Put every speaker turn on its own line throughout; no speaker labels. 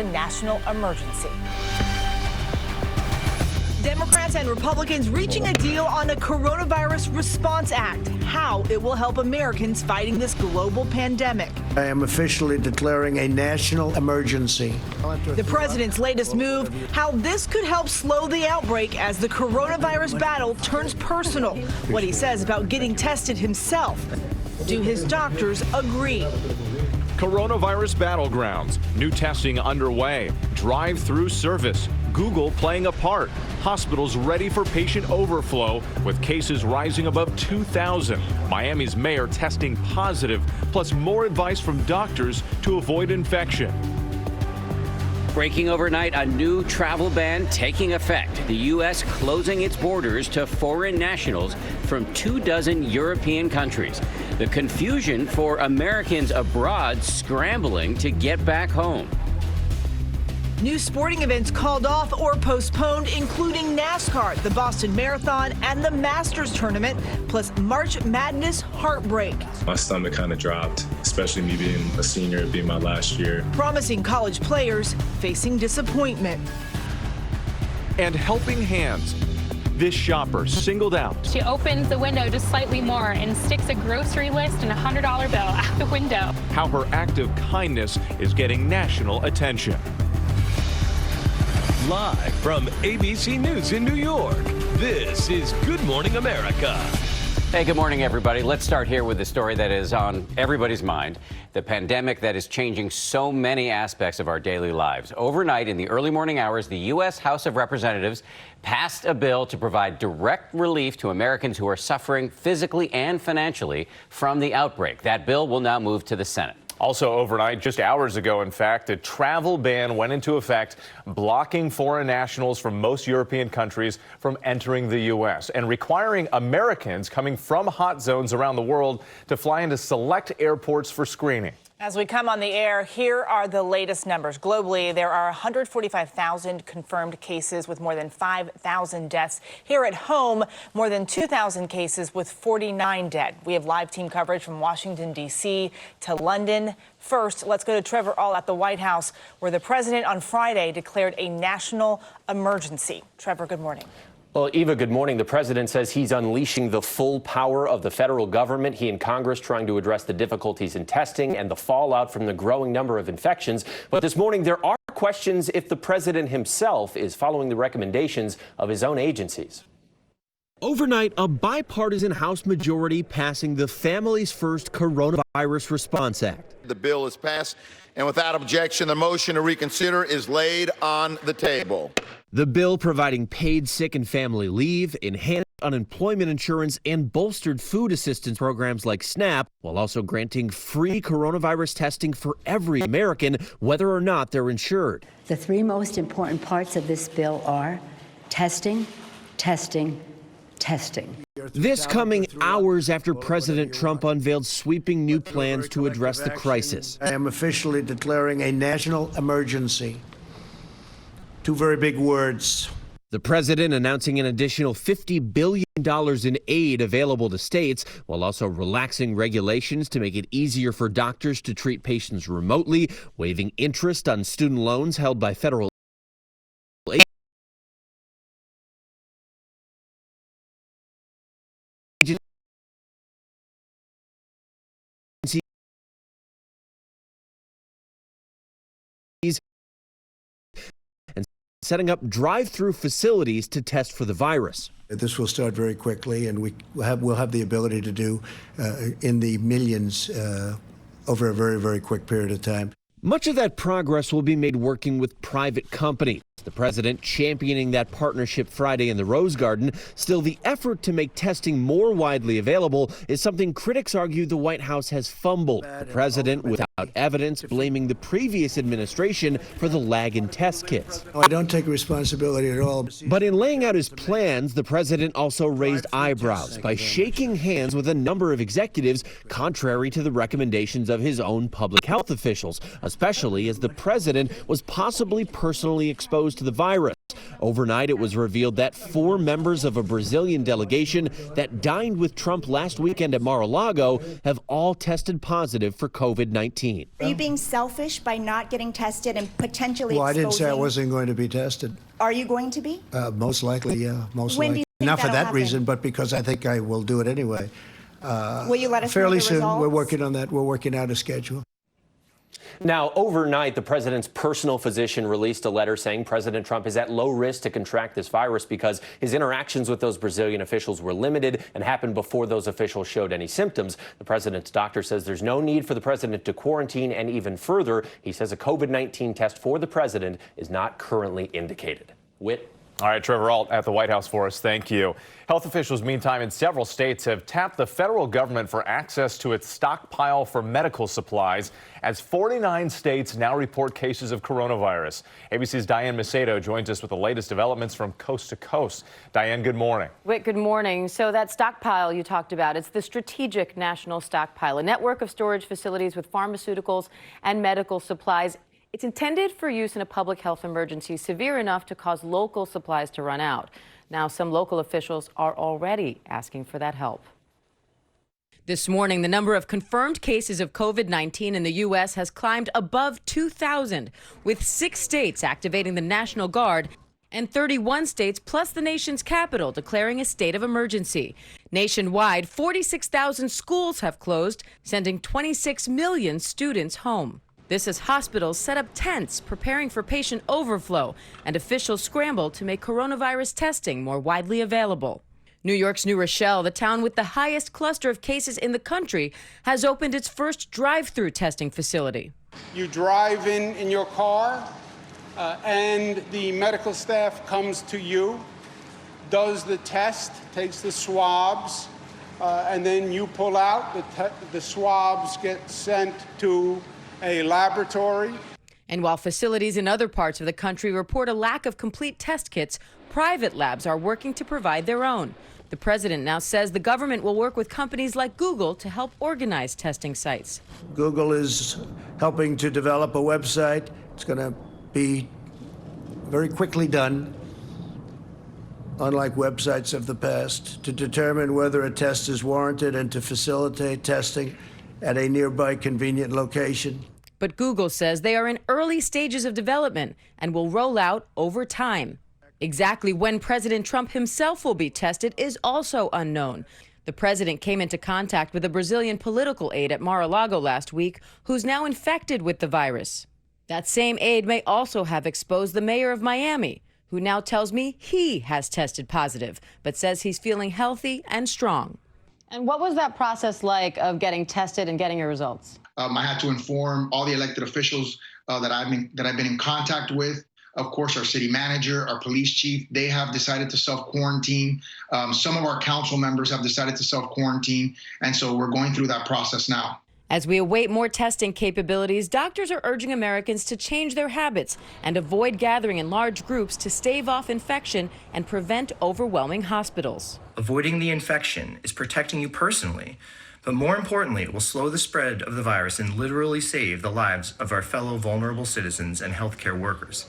a national emergency. Democrats and Republicans reaching a deal on a coronavirus response act, how it will help Americans fighting this global pandemic.
I am officially declaring a national emergency.
The president's latest move, how this could help slow the outbreak as the coronavirus battle turns personal. What he says about getting tested himself. Do his doctors agree?
Coronavirus battlegrounds, new testing underway, drive-through service, Google playing a part, hospitals ready for patient overflow with cases rising above 2,000. Miami's mayor testing positive, plus more advice from doctors to avoid infection.
Breaking overnight, a new travel ban taking effect. The U.S. closing its borders to foreign nationals from 24 European countries. The confusion for Americans abroad scrambling to get back home.
New sporting events called off or postponed, including NASCAR, the Boston Marathon, and the Masters tournament, plus March Madness heartbreak.
My stomach kind of dropped, especially me being a senior, being my last year.
Promising college players facing disappointment.
And helping hands. This shopper singled out.
She opens the window just slightly more and sticks a grocery list and a $100 bill out the window.
How her act of kindness is getting national attention.
Live from ABC News in New York, this is Good Morning America.
Hey, good morning, everybody. Let's start here with the story that is on everybody's mind, the pandemic that is changing so many aspects of our daily lives. Overnight, in the early morning hours, the U.S. House of Representatives passed a bill to provide direct relief to Americans who are suffering physically and financially from the outbreak. That bill will now move to the Senate.
Also overnight, just hours ago, in fact, a travel ban went into effect, blocking foreign nationals from most European countries from entering the U.S. and requiring Americans coming from hot zones around the world to fly into select airports for screening.
As we come on the air, here are the latest numbers. Globally, there are 145,000 confirmed cases with more than 5,000 deaths. Here at home, more than 2,000 cases with 49 dead. We have live team coverage from Washington, D.C. to London. First, let's go to Trevor All at the White House, where the president on Friday declared a national emergency. Trevor, good morning.
Well, Eva, good morning. The president says he's unleashing the full power of the federal government. He and Congress trying to address the difficulties in testing and the fallout from the growing number of infections. But this morning, there are questions if the president himself is following the recommendations of his own agencies.
Overnight, a bipartisan House majority passing the Families First Coronavirus Response Act.
The bill is passed, and without objection, the motion to reconsider is laid on the table.
The bill providing paid sick and family leave, enhanced unemployment insurance, and bolstered food assistance programs like SNAP, while also granting free coronavirus testing for every American, whether or not they're insured.
The three most important parts of this bill are testing, testing, testing.
This coming hours after President Trump unveiled sweeping new plans to address the crisis.
I am officially declaring a national emergency. Two very big words.
The president announcing an additional $50 billion in aid available to states, while also relaxing regulations to make it easier for doctors to treat patients remotely, waiving interest on student loans held by federal agencies, and setting up drive-through facilities to test for the virus.
This will start very quickly, and we'll have the ability to do in the millions over a very, very quick period of time.
Much of that progress will be made working with private companies. The president championing that partnership Friday in the Rose Garden. Still, the effort to make testing more widely available is something critics argue the White House has fumbled. The president, without evidence, blaming the previous administration for the lag in test kits.
I don't take responsibility at all.
But in laying out his plans, the president also raised eyebrows by shaking hands with a number of executives, contrary to the recommendations of his own public health officials, especially as the president was possibly personally exposed to the virus. Overnight, it was revealed that 4 members of a Brazilian delegation that dined with Trump last weekend at Mar-a-Lago have all tested positive for COVID-19.
Are you being selfish by not getting tested and potentially
Well, I didn't say I
exposing-
wasn't going to be tested.
Are you going to be?
Most likely, yeah, most
When do
likely.
you think
Not for
that'll
that
happen?
reason, but because I think I will do it anyway.
Will you let us know
Fairly
the
soon.
results?
We're working on that. We're working out a schedule.
Now, overnight, the president's personal physician released a letter saying President Trump is at low risk to contract this virus because his interactions with those Brazilian officials were limited and happened before those officials showed any symptoms. The president's doctor says there's no need for the president to quarantine, and even further, he says a COVID-19 test for the president is not currently indicated. Whit?
All right, Trevor Alt at the White House for us. Thank you. Health officials, meantime, in several states have tapped the federal government for access to its stockpile for medical supplies as 49 states now report cases of coronavirus. ABC's Diane Macedo joins us with the latest developments from coast to coast. Diane, good morning.
Whit, good morning. So that stockpile you talked about, it's the Strategic National Stockpile, a network of storage facilities with pharmaceuticals and medical supplies. It's intended for use in a public health emergency severe enough to cause local supplies to run out. Now, some local officials are already asking for that help. This morning, the number of confirmed cases of COVID-19 in the U.S. has climbed above 2,000, with 6 states activating the National Guard and 31 states plus the nation's capital declaring a state of emergency. Nationwide, 46,000 schools have closed, sending 26 million students home. This as hospitals set up tents preparing for patient overflow, and officials scramble to make coronavirus testing more widely available. New York's New Rochelle, the town with the highest cluster of cases in the country, has opened its first drive-through testing facility.
You drive in your car, and the medical staff comes to you, does the test, takes the swabs, and then you pull out. The swabs get sent to a laboratory.
And while facilities in other parts of the country report a lack of complete test kits, private labs are working to provide their own. The president now says the government will work with companies like Google to help organize testing sites.
Google is helping to develop a website. It's going to be very quickly done, unlike websites of the past, to determine whether a test is warranted and to facilitate testing at a nearby convenient location.
But Google says they are in early stages of development and will roll out over time. Exactly when President Trump himself will be tested is also unknown. The president came into contact with a Brazilian political aide at Mar-a-Lago last week who's now infected with the virus. That same aide may also have exposed the mayor of Miami, who now tells me he has tested positive, but says he's feeling healthy and strong.
And what was that process like of getting tested and getting your results?
I had to inform all the elected officials that I've been in contact with. Of course, our city manager, our police chief, they have decided to self-quarantine. Some of our council members have decided to self-quarantine. And so we're going through that process now.
As we await more testing capabilities, doctors are urging Americans to change their habits and avoid gathering in large groups to stave off infection and prevent overwhelming hospitals.
Avoiding the infection is protecting you personally, but more importantly, it will slow the spread of the virus and literally save the lives of our fellow vulnerable citizens and healthcare workers.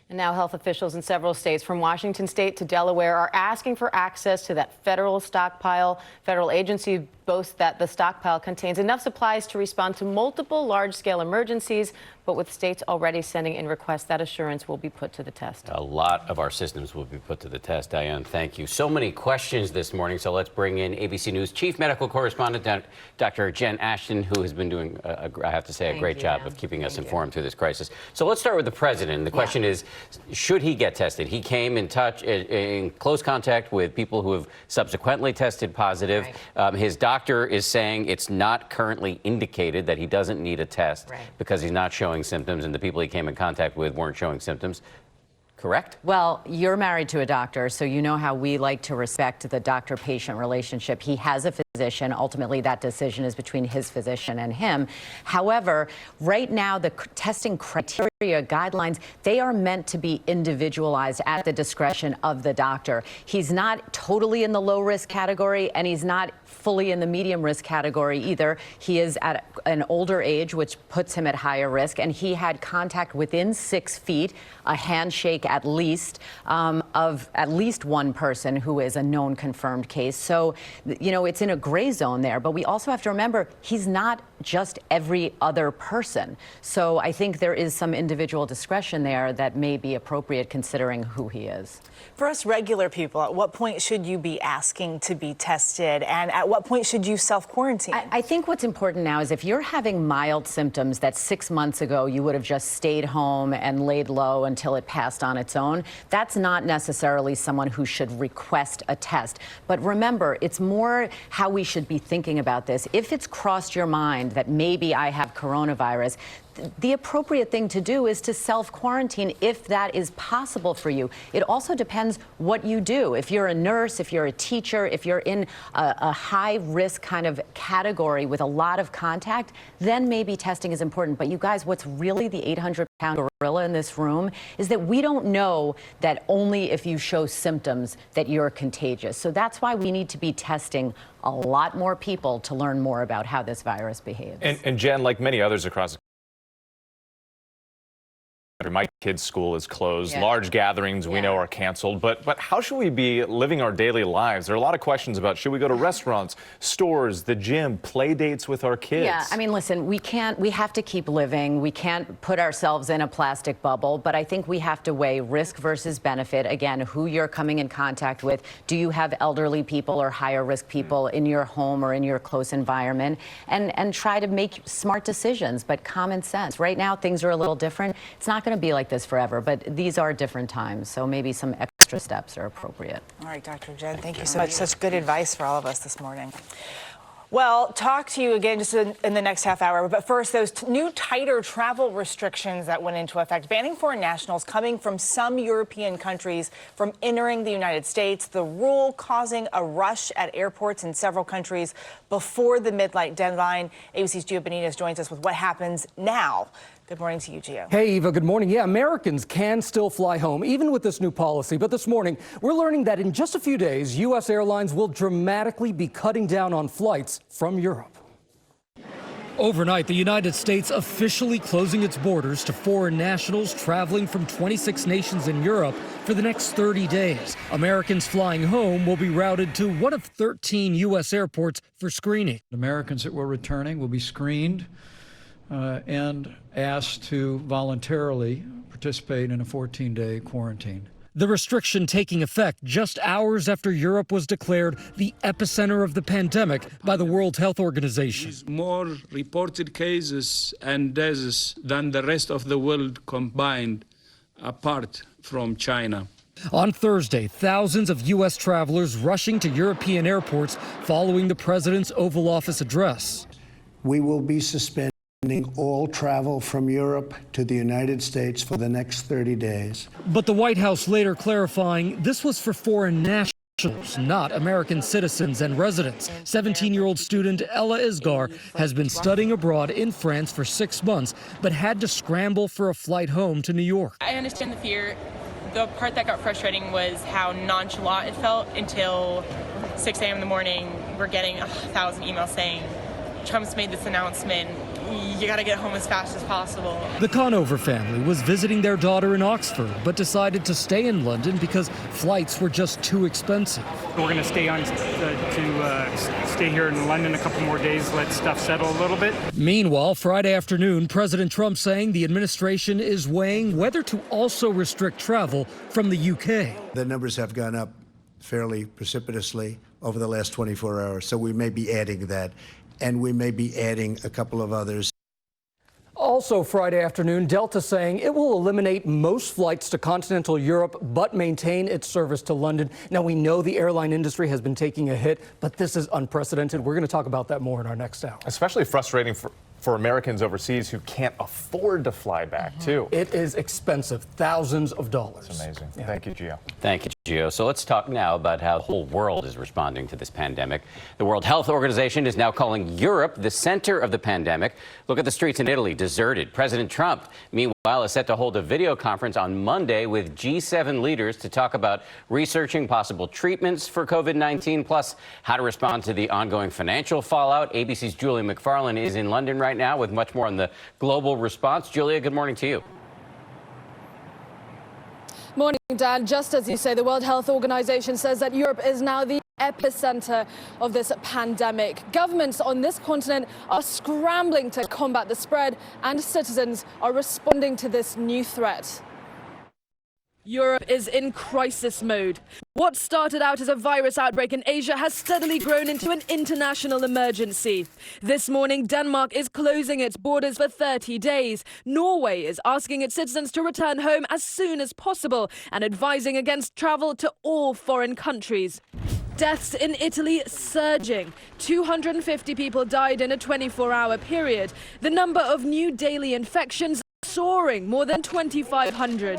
And now health officials in several states, from Washington state to Delaware, are asking for access to that federal stockpile. Federal agencies boast that the stockpile contains enough supplies to respond to multiple large-scale emergencies. But with states already sending in requests, that assurance will be put to the test.
A lot of our systems will be put to the test. Diane, thank you. So many questions this morning, so let's bring in ABC News Chief Medical Correspondent Dr. Jen Ashton, who has been doing, I have to say, a great job of keeping us informed through this crisis. So let's start with the president. The question is, should he get tested? He came in close contact with people who have subsequently tested positive.
Right.
His doctor is saying it's not currently indicated that he doesn't need a test because he's not showing symptoms, and the people he came in contact with weren't showing symptoms. Correct?
Well, you're married to a doctor, so you know how we like to respect the doctor-patient relationship. He has a physician. Ultimately, that decision is between his physician and him. However, right now, the testing criteria guidelines, they are meant to be individualized at the discretion of the doctor. He's not totally in the low risk category, and he's not fully in the medium risk category either. He is at an older age, which puts him at higher risk, and he had contact within 6 feet, a handshake at least, of at least one person who is a known confirmed case. So, you know, it's in a gray zone there, but we also have to remember he's not just every other person. So I think there is some individual discretion there that may be appropriate considering who he is.
For us regular people, at what point should you be asking to be tested, and at what point should you self-quarantine?
I think what's important now is if you're having mild symptoms that 6 months ago you would have just stayed home and laid low until it passed on its own, that's not necessarily someone who should request a test. But remember, it's more how we should be thinking about this. If it's crossed your mind that maybe I have coronavirus, the appropriate thing to do is to self-quarantine if that is possible for you. It also depends what you do. If you're a nurse, if you're a teacher, if you're in a high-risk kind of category with a lot of contact, then maybe testing is important. But you guys, what's really the 800-pound gorilla in this room is that we don't know that only if you show symptoms that you're contagious. So that's why we need to be testing a lot more people to learn more about how this virus behaves.
And Jen, like many others across the my kids' school is closed.
Yeah.
Large gatherings we know are canceled. But how should we be living our daily lives? There are a lot of questions about should we go to restaurants, stores, the gym, play dates with our kids?
Yeah, I mean, listen, we have to keep living. We can't put ourselves in a plastic bubble, but I think we have to weigh risk versus benefit. Again, who you're coming in contact with. Do you have elderly people or higher risk people in your home or in your close environment? And try to make smart decisions, but common sense. Right now, things are a little different. It's not going to be like this forever, but these are different times, so maybe some extra steps are appropriate.
All right, Dr. Jen, thank you so much. Such good advice for all of us this morning. Well, talk to you again just in the next half hour. But first, those new tighter travel restrictions that went into effect, banning foreign nationals coming from some European countries from entering the United States. The rule causing a rush at airports in several countries before the midnight deadline. ABC's Gio Benitez joins us with what happens now. Good morning to you, Gio.
Hey, Eva, good morning. Yeah, Americans can still fly home, even with this new policy. But this morning, we're learning that in just a few days, U.S. airlines will dramatically be cutting down on flights from Europe. Overnight, the United States officially closing its borders to foreign nationals traveling from 26 nations in Europe for the next 30 days. Americans flying home will be routed to one of 13 U.S. airports for screening.
Americans that were returning will be screened and asked to voluntarily participate in a 14-day quarantine.
The restriction taking effect just hours after Europe was declared the epicenter of the pandemic by the World Health Organization.
More reported cases and deaths than the rest of the world combined, apart from China.
On Thursday, thousands of U.S. travelers rushing to European airports following the president's Oval Office address.
We will be suspending all travel from Europe to the United States for the next 30 days.
But the White House later clarifying this was for foreign nationals, not American citizens and residents. 17-year-old student Ella Isgar has been studying abroad in France for 6 months, but had to scramble for a flight home to New York.
I understand the fear. The part that got frustrating was how nonchalant it felt until 6 a.m. in the morning. We're getting 1,000 emails saying, Trump's made this announcement. You got to get home as fast as possible.
The Conover family was visiting their daughter in Oxford, but decided to stay in London because flights were just too expensive.
We're going to stay on to stay here in London a couple more days, let stuff settle a little bit.
Meanwhile, Friday afternoon, President Trump saying the administration is weighing whether to also restrict travel from the UK.
The numbers have gone up fairly precipitously over the last 24 hours, so we may be adding that. And we may be adding a couple of others.
Also Friday afternoon, Delta saying it will eliminate most flights to continental Europe, but maintain its service to London. Now, we know the airline industry has been taking a hit, but this is unprecedented. We're going to talk about that more in our next hour.
Especially frustrating for Americans overseas who can't afford to fly back, too.
It is expensive, thousands of dollars.
It's amazing.
Yeah.
Thank you, Gio.
Thank you. Gio. So let's talk now about how the whole world is responding to this pandemic. The World Health Organization is now calling Europe the center of the pandemic. Look at the streets in Italy, deserted. President Trump, meanwhile, is set to hold a video conference on Monday with G7 leaders to talk about researching possible treatments for COVID-19, plus how to respond to the ongoing financial fallout. ABC's Julia McFarlane is in London right now with much more on the global response. Julia, good morning to you.
Morning, Dan. Just as you say, the World Health Organization says that Europe is now the epicenter of this pandemic. Governments on this continent are scrambling to combat the spread, and citizens are responding to this new threat. Europe is in crisis mode. What started out as a virus outbreak in Asia has steadily grown into an international emergency. This morning, Denmark is closing its borders for 30 days. Norway is asking its citizens to return home as soon as possible and advising against travel to all foreign countries. Deaths in Italy surging. 250 people died in a 24-hour period. The number of new daily infections soaring, more than 2,500.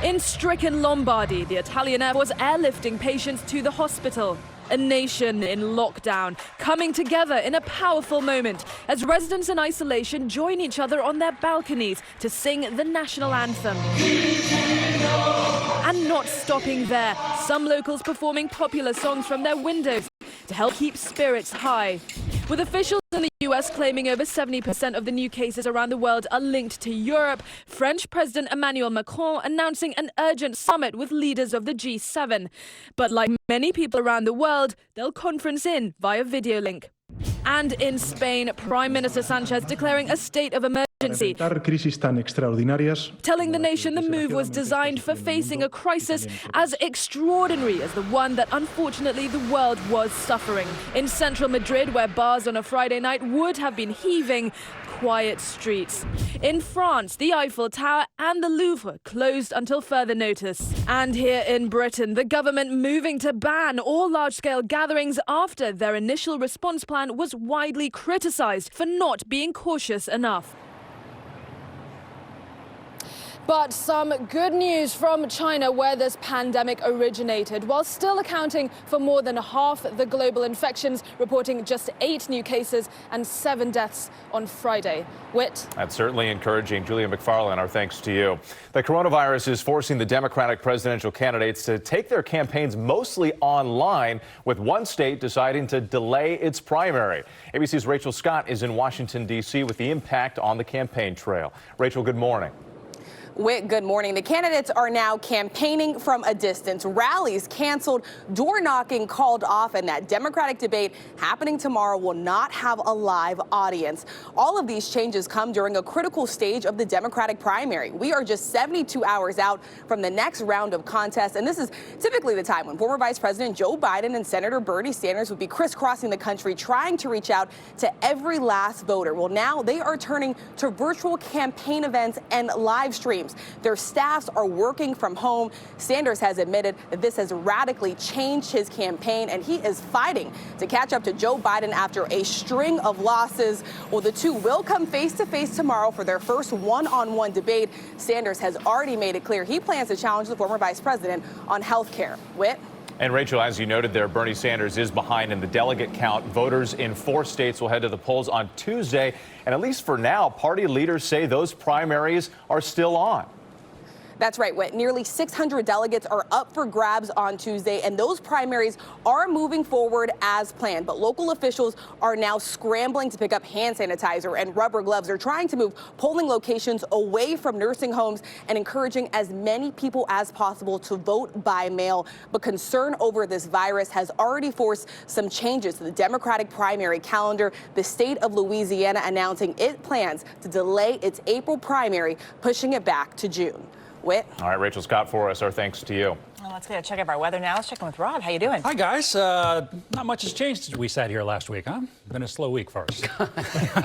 In stricken Lombardy, the Italian air was airlifting patients to the hospital. A nation in lockdown, coming together in a powerful moment as residents in isolation join each other on their balconies to sing the national anthem. And not stopping there, some locals performing popular songs from their windows to help keep spirits high. With officials in the US claiming over 70% of the new cases around the world are linked to Europe, French President Emmanuel Macron announcing an urgent summit with leaders of the G7. But like many people around the world, they'll conference in via video link. And in Spain, Prime Minister Sanchez declaring a state of emergency, telling the nation the move was designed for facing a crisis as extraordinary as the one that unfortunately the world was suffering. In central Madrid, where bars on a Friday night would have been heaving, quiet streets. In France, the Eiffel Tower and the Louvre closed until further notice. And here in Britain, the government moving to ban all large-scale gatherings after their initial response plan was widely criticised for not being cautious enough. But some good news from China, where this pandemic originated, while still accounting for more than half the global infections, reporting just 8 new cases and 7 deaths on Friday. Whit?
That's certainly encouraging. Julia McFarlane, our thanks to you. The coronavirus is forcing the Democratic presidential candidates to take their campaigns mostly online, with one state deciding to delay its primary. ABC's Rachel Scott is in Washington, D.C. with the impact on the campaign trail. Rachel, good morning.
Whit, good morning. The candidates are now campaigning from a distance. Rallies canceled, door knocking called off, and that Democratic debate happening tomorrow will not have a live audience. All of these changes come during a critical stage of the Democratic primary. We are just 72 hours out from the next round of contests, and this is typically the time when former Vice President Joe Biden and Senator Bernie Sanders would be crisscrossing the country trying to reach out to every last voter. Well, now they are turning to virtual campaign events and live streams. Their staffs are working from home. Sanders has admitted that this has radically changed his campaign, and he is fighting to catch up to Joe Biden after a string of losses. Well, the two will come face-to-face tomorrow for their first one-on-one debate. Sanders has already made it clear he plans to challenge the former vice president on health care. Whit?
And Rachel, as you noted there, Bernie Sanders is behind in the delegate count. Voters in 4 states will head to the polls on Tuesday. And at least for now, party leaders say those primaries are still on.
That's right, Whit. Nearly 600 delegates are up for grabs on Tuesday, and those primaries are moving forward as planned. But local officials are now scrambling to pick up hand sanitizer and rubber gloves. They're trying to move polling locations away from nursing homes and encouraging as many people as possible to vote by mail. But concern over this virus has already forced some changes to the Democratic primary calendar. The state of Louisiana announcing it plans to delay its April primary, pushing it back to June. Whit?
All right, Rachel Scott for us. Our thanks to you.
Well, let's check out our weather now. Let's check in with Rob. How you doing?
Hi, guys. Not much has changed since we sat here last week, huh? Been a slow week for us.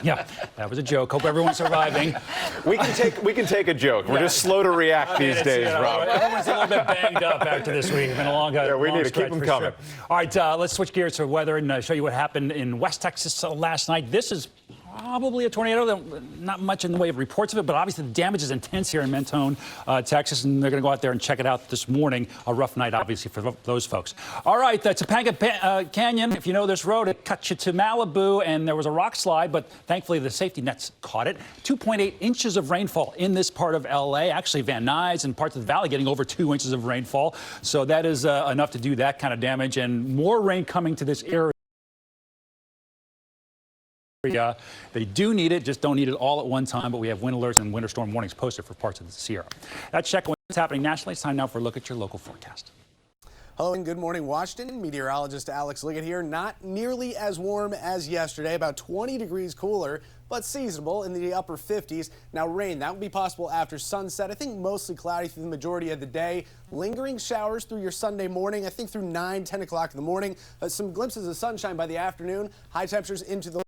Yeah, that was a joke. Hope everyone's surviving.
We can take a joke. We're just slow to react these days, Rob.
Everyone's a little bit banged up after this week. It's been a long
Yeah, we need to keep them coming.
Sure. All right, let's switch gears to weather and show you what happened in West Texas last night. This is probably a tornado. Not much in the way of reports of it, but obviously the damage is intense here in Mentone, Texas, and they're going to go out there and check it out this morning. A rough night, obviously, for those folks. All right, Topanga Canyon, if you know this road, it cuts you to Malibu, and there was a rock slide, but thankfully the safety nets caught it. 2.8 inches of rainfall in this part of L.A. Actually, Van Nuys and parts of the valley getting over 2 inches of rainfall. So that is enough to do that kind of damage, and more rain coming to this area. They do need it, just don't need it all at one time, but we have wind alerts and winter storm warnings posted for parts of the Sierra. That's checking what's happening nationally. It's time now for a look at your local forecast.
Hello and good morning, Washington. Meteorologist Alex Liggett here. Not nearly as warm as yesterday, about 20 degrees cooler, but seasonable in the upper 50s. Now rain, that will be possible after sunset. I think mostly cloudy through the majority of the day. Lingering showers through your Sunday morning, I think through 9, 10 o'clock in the morning. Some glimpses of sunshine by the afternoon. High temperatures into the